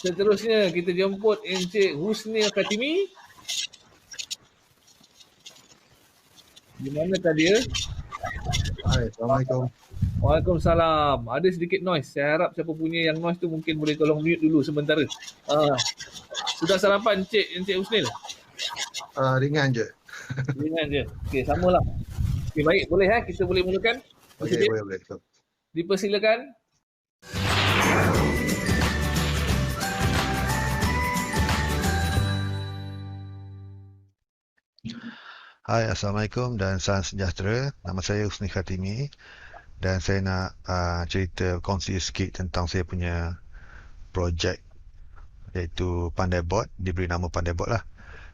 Seterusnya kita jemput Encik Husni Khatimi. Di mana tadi ya? Hai, Assalamualaikum. Waalaikumsalam. Ada sedikit noise. Saya harap siapa punya yang noise tu mungkin boleh tolong mute dulu sementara. Sudah sarapan Encik Husnil? Ringan je. Ringan je. Okey, samalah. Okey, baik. Boleh kita boleh mulakan? Okey, boleh. Dipersilakan. Hai, Assalamualaikum dan salam sejahtera. Nama saya Husni Khatimi dan saya nak kongsi sikit tentang saya punya projek iaitu PandaiBot, diberi nama PandaiBot lah.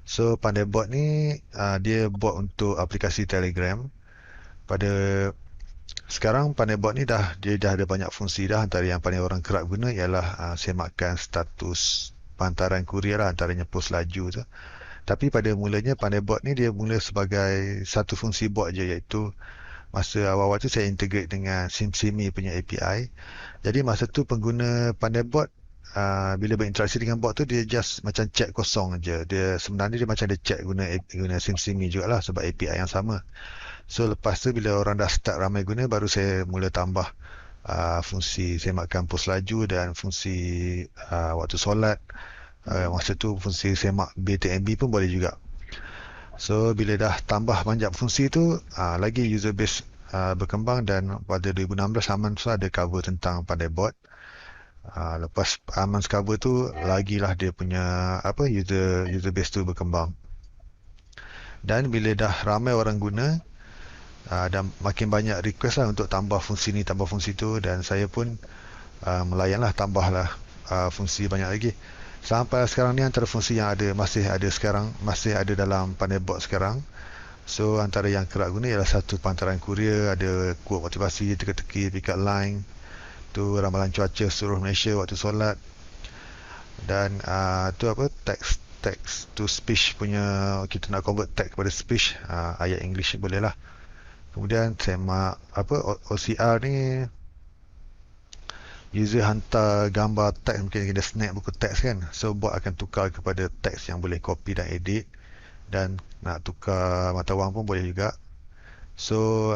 So, PandaiBot ni dia buat untuk aplikasi Telegram. Pada sekarang PandaiBot ni dia dah ada banyak fungsi dah. Antara yang paling orang kerap guna ialah semakan status hantaran kurier lah, antaranya pos laju tu. Tapi pada mulanya PandaiBot ni dia mula sebagai satu fungsi bot je, iaitu masa awal-awal tu saya integrate dengan SimSimi punya API. Jadi masa tu pengguna PandaiBot bila berinteraksi dengan bot tu dia just macam chat kosong je. Dia sebenarnya dia macam dia chat guna SimSimi jugalah sebab API yang sama. So lepas tu bila orang dah start ramai guna, baru saya mula tambah fungsi semakan pos laju dan fungsi waktu solat. Masa tu fungsi semak BTMB pun boleh juga. So bila dah tambah banyak fungsi tu, lagi user base berkembang dan pada 2016 Amans ada cover tentang PandaiBot. Lepas Amans cover tu, lagilah dia punya user base tu berkembang. Dan bila dah ramai orang guna dan makin banyak request lah untuk tambah fungsi ni, tambah fungsi tu, dan saya pun melayanlah, tambahlah fungsi banyak lagi. Sampai sekarang ni antara fungsi yang masih ada dalam PandaiBot sekarang. So antara yang kerap guna ialah satu penghantaran kurier, ada quote motivasi, teka-teki, pick-up line, tu ramalan cuaca seluruh Malaysia waktu solat, dan tu text to speech punya, kita nak convert text kepada speech, ayat English boleh lah. Kemudian semak OCR ni, user hantar gambar teks, mungkin kita snap buku teks kan, so bot akan tukar kepada teks yang boleh copy dan edit, dan nak tukar mata wang pun boleh juga. So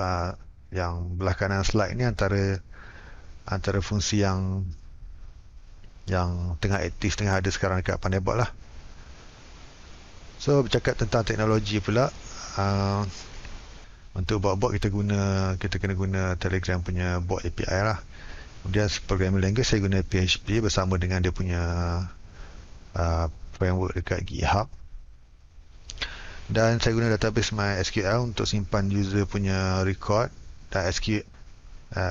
yang belah kanan slide ni antara fungsi yang tengah aktif, tengah ada sekarang dekat PandaiBot lah. So bercakap tentang teknologi pula, untuk bot-bot kita kena guna Telegram punya bot API lah. Kemudian programming language saya guna PHP bersama dengan dia punya framework dekat GitHub. Dan saya guna database MySQL untuk simpan user punya record. Dan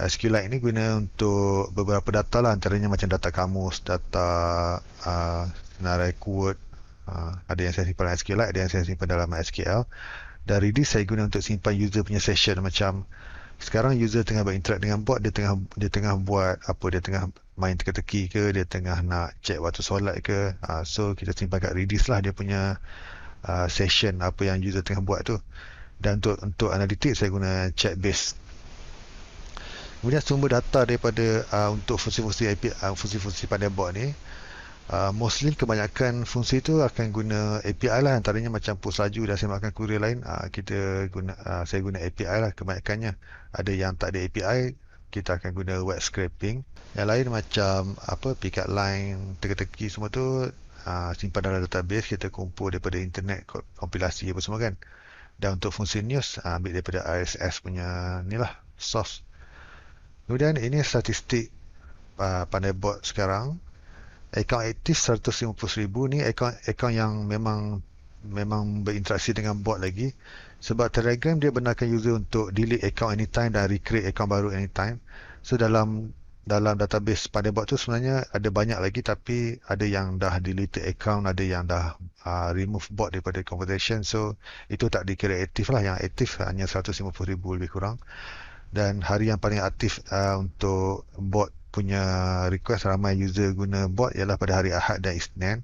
SQLite ni guna untuk beberapa data lah, antaranya macam data kamus, data senarai quote. Ada yang saya simpan dalam SQLite, ada yang saya simpan dalam MySQL. Dan Redis saya guna untuk simpan user punya session. Macam sekarang user tengah berinteract dengan bot, dia tengah buat apa, dia tengah main teka-teki ke, dia tengah nak check waktu solat ke, so kita simpan kat Redis lah dia punya session apa yang user tengah buat tu. Dan untuk analytics saya guna Chatbase. Kemudian sumber data daripada untuk fungsi-fungsi API, fungsi-fungsi PandaiBot ni, mostly kebanyakan fungsi tu akan guna API lah, antaranya macam pos laju dan semakan kurier lain, saya guna API lah kebanyakannya. Ada yang tak ada API, kita akan guna web scraping. Yang lain macam pick-up line, teka-teki, semua tu simpan dalam database, kita kumpul daripada internet, kompilasi apa semua kan. Dan untuk fungsi news, ambil daripada RSS punya ni lah, source. Kemudian ini statistik PandaiBot sekarang. Akaun aktif 150,000 ni akaun yang memang berinteraksi dengan bot lagi. Sebab Telegram dia benarkan user untuk delete akaun anytime dan recreate akaun baru anytime. So dalam database PandaiBot tu sebenarnya ada banyak lagi, tapi ada yang dah delete akaun, ada yang dah remove bot daripada conversation. So itu tak dikira aktif lah. Yang aktif hanya 150,000 lebih kurang. Dan hari yang paling aktif untuk bot punya request, ramai user guna bot, ialah pada hari Ahad dan Isnin.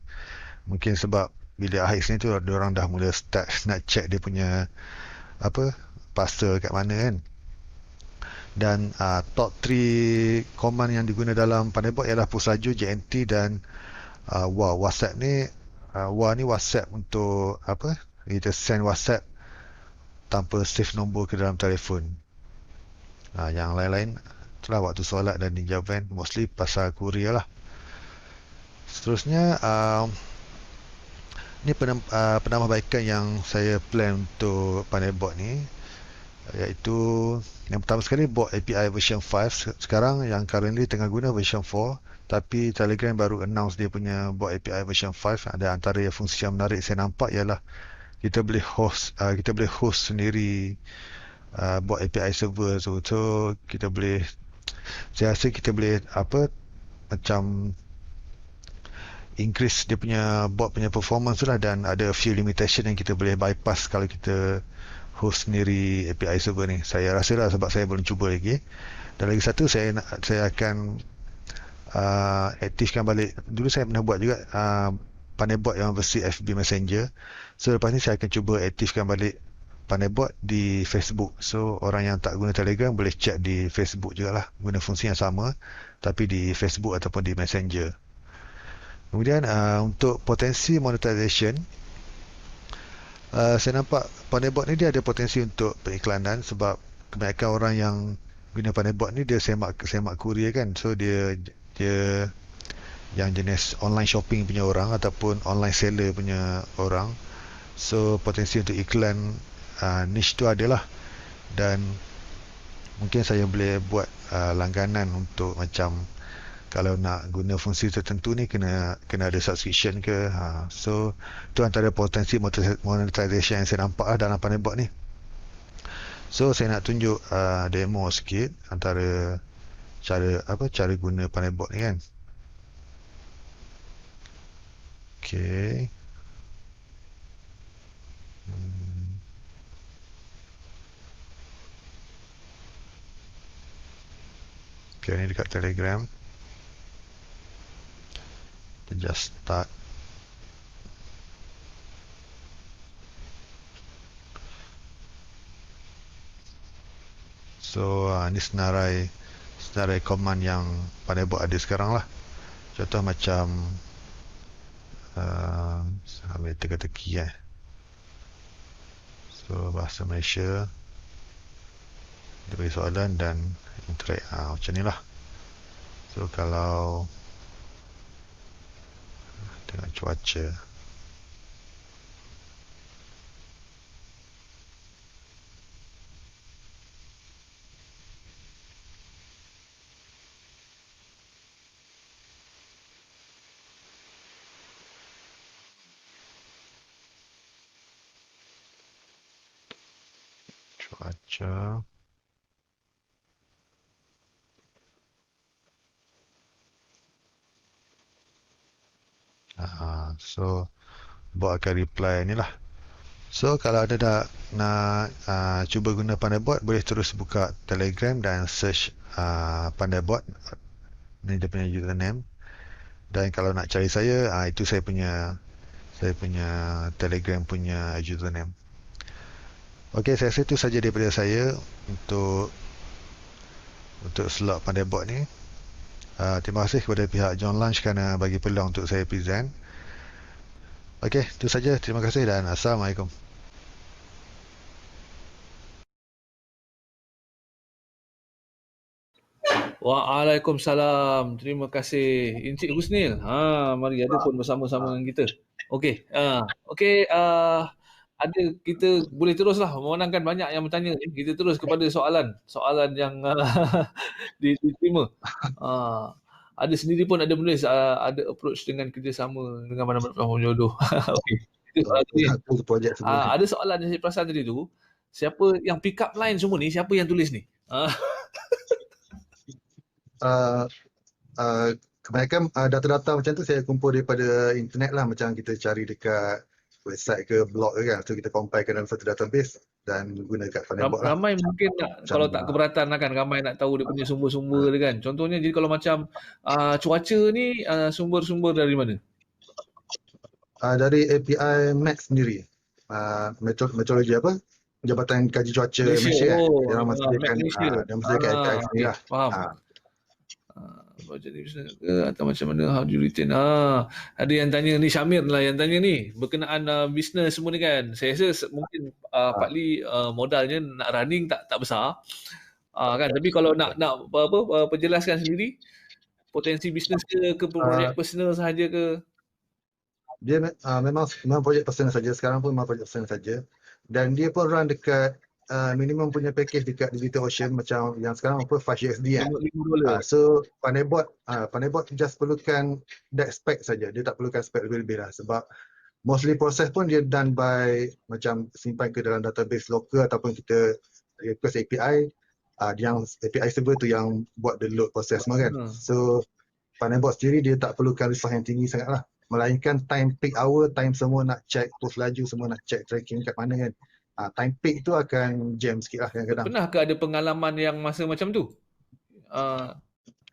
Mungkin sebab bila Ahad Isnin tu diorang dah mula start nak check dia punya parcel kat mana kan. Dan top 3 command yang diguna dalam PandaiBot ialah pos laju, JNT dan WhatsApp ni, ni WhatsApp untuk apa? Kita send WhatsApp tanpa save nombor ke dalam telefon. Yang lain-lain itulah waktu solat dan dijawabkan mostly pasal courier lah. Seterusnya, ni penambahbaikan yang saya plan untuk Pandai-Bot ni, iaitu yang pertama sekali bot API version 5. Sekarang yang currently tengah guna version 4, tapi Telegram baru announce dia punya bot API version 5. Ada antara fungsi yang menarik saya nampak ialah kita boleh host sendiri bot API server tu. So kita boleh, saya rasa kita boleh macam increase dia punya bot punya performance tu lah, dan ada few limitation yang kita boleh bypass kalau kita host sendiri API server ni. Saya rasa lah, sebab saya belum cuba lagi. Dan lagi satu, saya akan aktifkan balik. Dulu saya pernah buat juga Pandai-Bot yang versi FB Messenger. So lepas ni saya akan cuba aktifkan balik Pandai-Bot di Facebook. So orang yang tak guna Telegram boleh chat di Facebook jugalah, guna fungsi yang sama tapi di Facebook ataupun di Messenger. Kemudian untuk potensi monetization, saya nampak Pandai-Bot ni dia ada potensi untuk periklanan, sebab kebanyakan orang yang guna Pandai-Bot ni dia semak courier kan. So dia yang jenis online shopping punya orang ataupun online seller punya orang. So potensi untuk iklan niche tu adalah, dan mungkin saya boleh buat langganan untuk macam kalau nak guna fungsi tertentu ni kena ada subscription ke. So tu antara potensi monetization yang saya nampak dalam Pandai-Bot ni. So saya nak tunjuk demo sikit antara cara guna Pandai-Bot ni kan. Okay. Okay, ni dekat Telegram. Kita just start. So ni senarai command yang Pandai-Bot ada sekarang lah. Contoh macam ambil teka-teki So bahasa Malaysia, dia bagi soalan dan interact macam ni lah. So kalau tengok cuaca, so bot akan reply ni lah. So kalau ada nak cuba guna Pandai-Bot, boleh terus buka Telegram dan search Pandai-Bot. Ni dia punya username. Dan kalau nak cari saya, itu saya punya Telegram punya username. Okey, saya rasa itu saja daripada saya untuk slot Pandai-Bot ni. Terima kasih kepada pihak John Lunch kerana bagi peluang untuk saya present. Okey, itu saja. Terima kasih dan Assalamualaikum. Waalaikumsalam. Terima kasih Encik Husnil. Mari ada pun bersama-sama dengan kita. Okey. Okey, ada kita boleh teruslah, memandangkan banyak yang bertanya. Kita terus kepada soalan yang diterima. Ada sendiri pun ada menulis ada approach dengan kerjasama dengan mana-mana platform jodoh. Okey. Itu soalan ada soalan yang saya perasan tadi tu, siapa yang pick up line semua ni, siapa yang tulis ni? Kebanyakan data-data macam tu saya kumpul daripada internet lah, macam kita cari dekat website ke blog ke kan, so kita compilekan dalam satu database dan guna dekat Pandai-Bot lah. Ramai mungkin nak, kalau tak keberatan lah kan, ramai nak tahu dia punya sumber-sumber dia kan. Contohnya jadi kalau macam cuaca ni sumber-sumber dari mana? Dari API Max sendiri. Meteorologi apa? Jabatan Kaji Cuaca Malaysia kan. Dia orang menyediakan API sendiri lah. Faham. Baca ni business ke atau macam mana, how do you retain? Ada yang tanya ni, Syamir lah yang tanya ni berkenaan bisnes semua ni kan. Saya rasa mungkin partly modalnya nak running tak besar. Kan, tapi kalau nak perjelaskan sendiri potensi bisnes ke projek personal sahaja ke? Dia memang projek personal saja. Sekarang pun memang projek personal saja. Dan dia pun run dekat minimum punya package dekat Digital Ocean macam yang sekarang apa $5 kan. So Pandaybot just perlukan that spec saja. Dia tak perlukan spec lebih-lebih lah sebab mostly proses pun dia done by macam simpan ke dalam database local ataupun kita request API. Yang API server tu yang buat the load proses semua kan. So Pandaybot sendiri dia tak perlukan resource yang tinggi sangat lah. Melainkan time peak hour, time semua nak check post laju, semua nak check tracking kat mana kan. Time peak tu akan jam sikit lah kadang-kadang. Pernah ke ada pengalaman yang masa macam tu?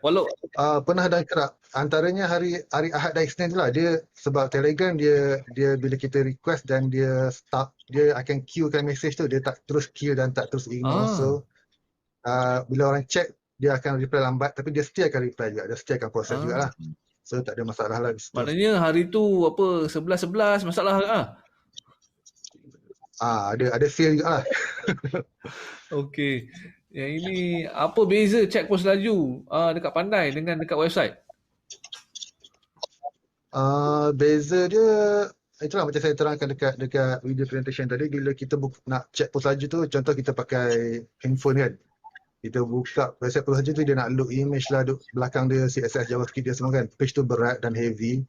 Walau pernah dan kerap. Antaranya hari Ahad dan Isnin tu lah. Dia sebab Telegram dia bila kita request dan dia start, dia akan queuekan message tu. Dia tak terus kill dan tak terus ignore. So bila orang check dia akan reply lambat tapi dia still akan reply juga. Dia still akan proses jugalah. So tak ada masalah lah. Maknanya hari tu 11-11 masalah lah. Ada fail juga lah. Okey. Yang ini apa beza check post laju dekat Pandai dengan dekat website? Beza dia itulah macam saya terangkan dekat video presentation tadi. Bila kita nak check post laju tu, contoh kita pakai handphone kan. Kita buka website post laju tu, dia nak load image lah, belakang dia CSS, JavaScript dia semua kan. Page tu berat dan heavy.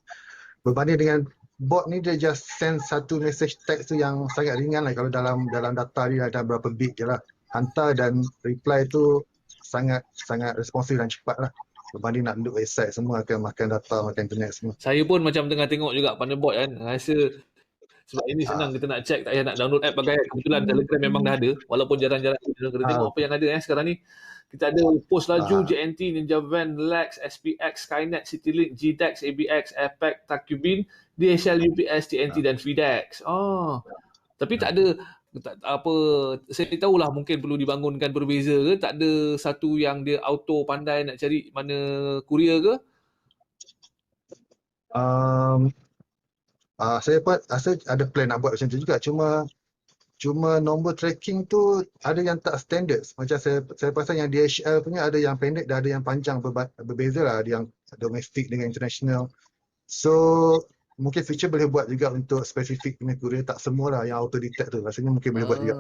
Berbanding dengan bot ni, dia just send satu message text tu yang sangat ringan lah. Kalau dalam data dia ada berapa bit je lah. Hantar dan reply tu sangat responsif dan cepat lah. Berbanding nak load website semua akan makan data, makan internet semua. Saya pun macam tengah tengok juga Pandaybot kan. Rasa sebab ini senang kita nak check, tak payah nak download app pakai. Kebetulan Telegram memang dah ada. Walaupun jarang-jarang kita kena tengok apa yang ada sekarang ni. Kita ada post laju, JNT, Ninja Van, Lex, SPX, Skynet, Citylink, GDEX, ABX, Airpack, Takubin, DHL, UPS, TNT dan FedEx. Tapi tak ada saya tahulah mungkin perlu dibangunkan berbeza ke, tak ada satu yang dia auto pandai nak cari mana kurier ke? Saya pun rasa ada plan nak buat macam tu juga, cuma nombor tracking tu ada yang tak standard. Macam saya pasal yang DHL punya ada yang pendek dan ada yang panjang, berbeza lah. Ada yang domestic dengan international. So mungkin feature boleh buat juga untuk spesifik punya courier, tak semua lah yang auto detect tu. Rasanya mungkin boleh buat juga.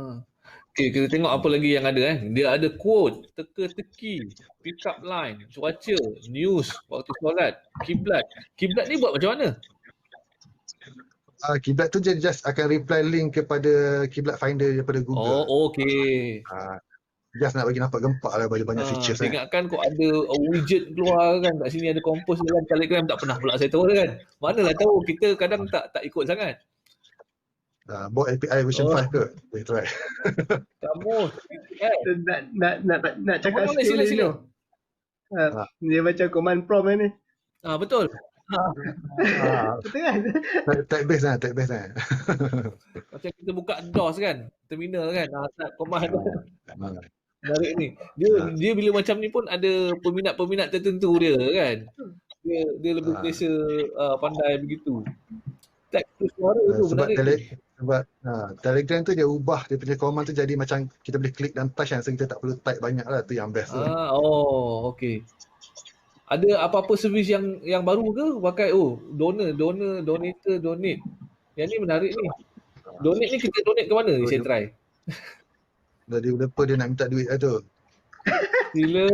Okay, kita tengok apa lagi yang ada Dia ada quote, teka-teki, pick up line, cuaca, news, waktu solat, kiblat. Kiblat ni buat macam mana? Kiblat tu dia just akan reply link kepada kiblat finder daripada Google. Okay. Just nak bagi nampak gempak lah, banyak features. Ingatkan kau ada widget keluar kan, kat sini ada compose dalam Telegram, tak pernah pula saya tahu kan. Manalah tahu, kita kadang tak ikut sangat. Buat API version 5 ke? Boleh try. Kamu nak cakap skill ni. Dia macam command prompt ni. Betul. Betul kan? Type base lah. Macam kita buka DOS kan, terminal kan, command menarik ni. Dia bila macam ni pun ada peminat-peminat tertentu dia kan. Dia lebih biasa pandai begitu. Tag tu suara tu menarik. Sebab Telegram tu dia ubah dia punya command tu jadi macam kita boleh klik dan touch kan, so kita tak perlu type banyak lah, tu yang best tu. Okey. Ada apa-apa servis yang baru ke pakai donator, donate. Yang ni menarik ni. Donate ni kita donate ke mana? Saya try. Jadi lupa dia nak minta duit lah tu. Sila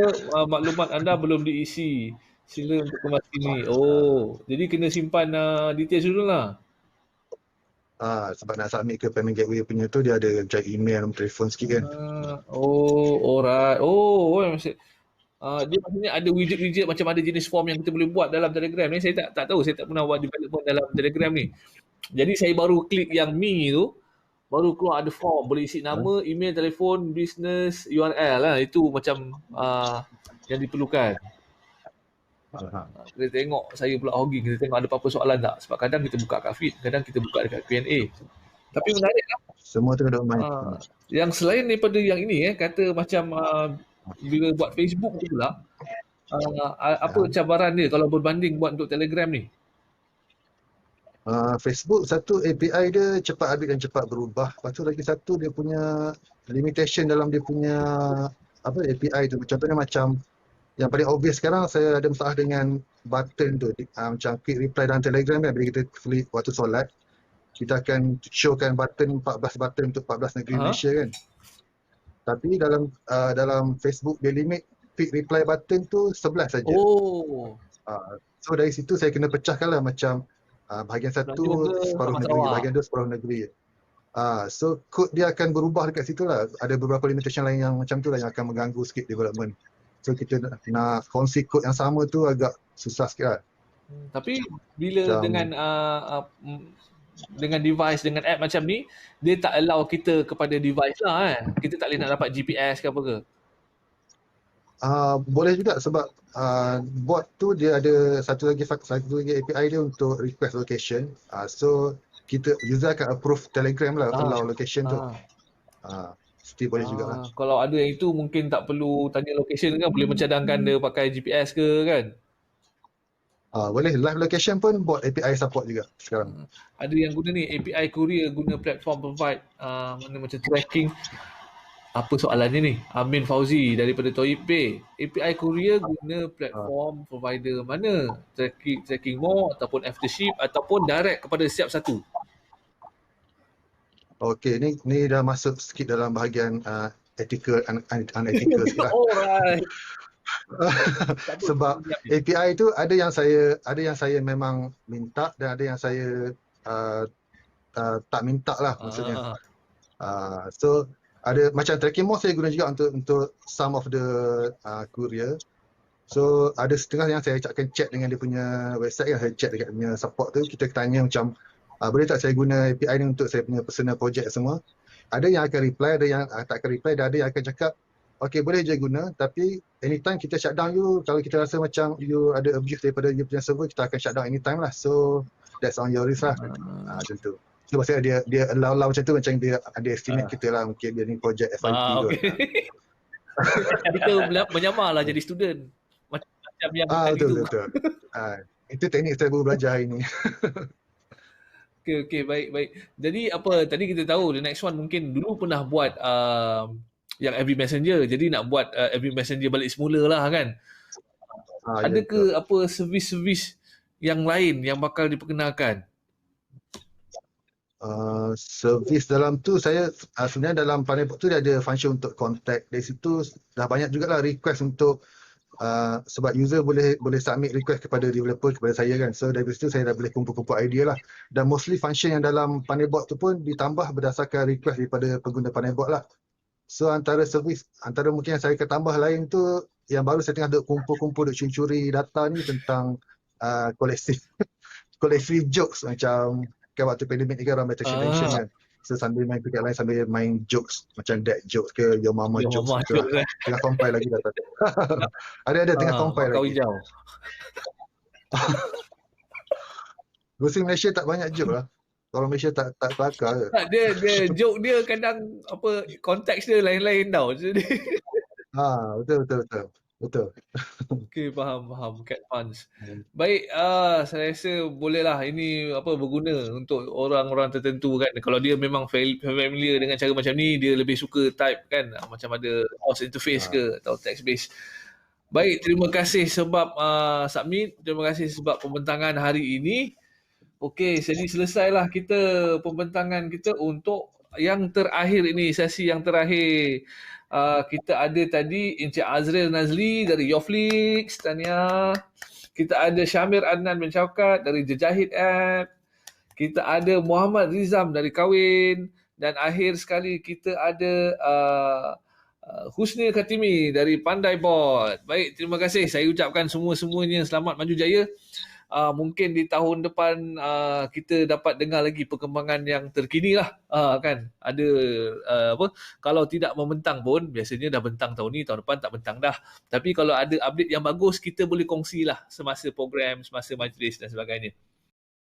maklumat anda belum diisi. Sila untuk kemas ini. Jadi kena simpan details dulu lah. Sebab nak submit ke payment gateway punya tu dia ada macam email, nombor telefon sikit kan. Alright. Dia maksudnya ada widget-widget macam ada jenis form yang kita boleh buat dalam Telegram ni. Saya tak tahu, saya tak pernah buat development dalam Telegram ni. Jadi saya baru klik yang me tu, baru keluar ada form, boleh isi nama, email, telefon, business, URL lah. Itu macam yang diperlukan. Kita tengok, saya pula hogging, kita tengok ada apa-apa soalan tak. Sebab kadang kita buka kat feed, kadang kita buka dekat Q&A. Tapi menarik lah. Semua tu ada main. Yang selain daripada yang ini kata macam bila buat Facebook tu pula, Apa cabaran dia kalau berbanding buat untuk Telegram ni? Facebook satu API dia cepat update dan cepat berubah. Lepas tu lagi satu dia punya limitation dalam dia punya API tu. Contohnya macam yang paling obvious sekarang saya ada masalah dengan button tu. Macam quick reply dalam Telegram kan, bila kita klik waktu solat, kita akan showkan button 14 button untuk 14 negeri Malaysia kan. Tapi dalam Facebook dia limit quick reply button tu 11 saja. So dari situ saya kena pecahkan lah, macam bahagian satu separuh negeri, bahagian dua separuh negeri. So kod dia akan berubah dekat situ lah. Ada beberapa limitation lain yang macam tu lah yang akan mengganggu sikit development. So kita nak kongsi kod yang sama tu agak susah sikit lah. Tapi bila macam, dengan device, dengan app macam ni, dia tak allow kita kepada device lah kan? Kita tak boleh nak dapat GPS ke apa ke? Boleh juga sebab bot tu dia ada satu lagi API dia untuk request location. So user akan approve Telegram lah, allow location tu. Still boleh juga lah. Kalau ada yang itu mungkin tak perlu tanya location kan, boleh mencadangkan dia pakai GPS ke kan? Boleh, live location pun bot API support juga sekarang. Ada yang guna ni, API courier guna platform provide mana macam tracking. Apa soalannya ni? Amin Fauzi daripada Toyib Bay. API courier guna platform provider mana? Tracking more ataupun aftership ataupun direct kepada setiap satu? Okey, ni dah masuk sikit dalam bahagian ethical unethical sikit lah. Alright. Sebab API tu ada yang saya memang minta dan ada yang saya tak minta lah maksudnya. So ada macam tracking more saya guna juga untuk some of the courier. So ada setengah yang saya akan check dengan dia punya website yang saya check dekat punya support tu. Kita tanya macam boleh tak saya guna API ni untuk saya punya personal project semua. Ada yang akan reply, ada yang tak akan reply, dan ada yang akan cakap okay, boleh je guna, tapi anytime kita shutdown you, kalau kita rasa macam you ada abuse daripada you punya server, kita akan shutdown anytime lah. So that's on your risk lah. Macam tu. So maksudnya dia allow macam tu, macam dia ada estimate kita lah, mungkin dia ni project FYP tu. Kita menyamar lah jadi student. Macam yang betul. Itu teknik saya baru belajar hari ni. Okay, baik. Jadi apa, tadi kita tahu the next one mungkin dulu pernah buat yang every messenger, jadi nak buat every messenger balik semula lah kan. Ada ke apa servis-servis yang lain yang bakal diperkenalkan? Servis dalam tu saya sebenarnya dalam Panelbot tu dia ada function untuk contact. Dari situ dah banyak jugalah request untuk sebab user boleh submit request kepada developer, kepada saya kan. So dari situ saya dah boleh kumpul-kumpul idea lah. Dan mostly function yang dalam Panelbot tu pun ditambah berdasarkan request daripada pengguna Panelbot lah. So antara mungkin yang saya akan tambah lain tu, yang baru saya tengah duk kumpul-kumpul, duk curi-curi data ni tentang collective jokes. Macam kan waktu pandemik ni kan orang attention kan. So sambil main pihak lain, sambil main jokes macam dad jokes ke your mama jokes ke. Tengah compile lagi data. Ada tengah compile lagi. Hijau. Musim Malaysia tak banyak joke lah. Orang Malaysia tak kelakar ke? Dia joke dia kadang apa konteks dia lain-lain tau. Jadi betul. Okey, faham Cat Punch. Baik, saya rasa bolehlah ini berguna untuk orang-orang tertentu kan. Kalau dia memang familiar dengan cara macam ni, dia lebih suka type kan, macam ada OS interface ke atau text based. Baik, terima kasih sebab submit, terima kasih sebab pembentangan hari ini. Okey, jadi selesailah kita pembentangan kita untuk yang terakhir ini, sesi yang terakhir. Kita ada tadi Encik Azril Nazli dari Yoflix, Tania. Kita ada Syamir Adnan bin Syaukat dari Jejahit App. Kita ada Muhammad Rizam dari Kawin. Dan akhir sekali kita ada Husnil Khatimi dari Pandai Bot. Baik, terima kasih. Saya ucapkan semua-semuanya selamat maju jaya. Mungkin di tahun depan kita dapat dengar lagi perkembangan yang terkini lah kan. Ada kalau tidak membentang pun biasanya dah bentang tahun ni, tahun depan tak bentang dah. Tapi kalau ada update yang bagus, kita boleh kongsi lah semasa program, semasa majlis dan sebagainya.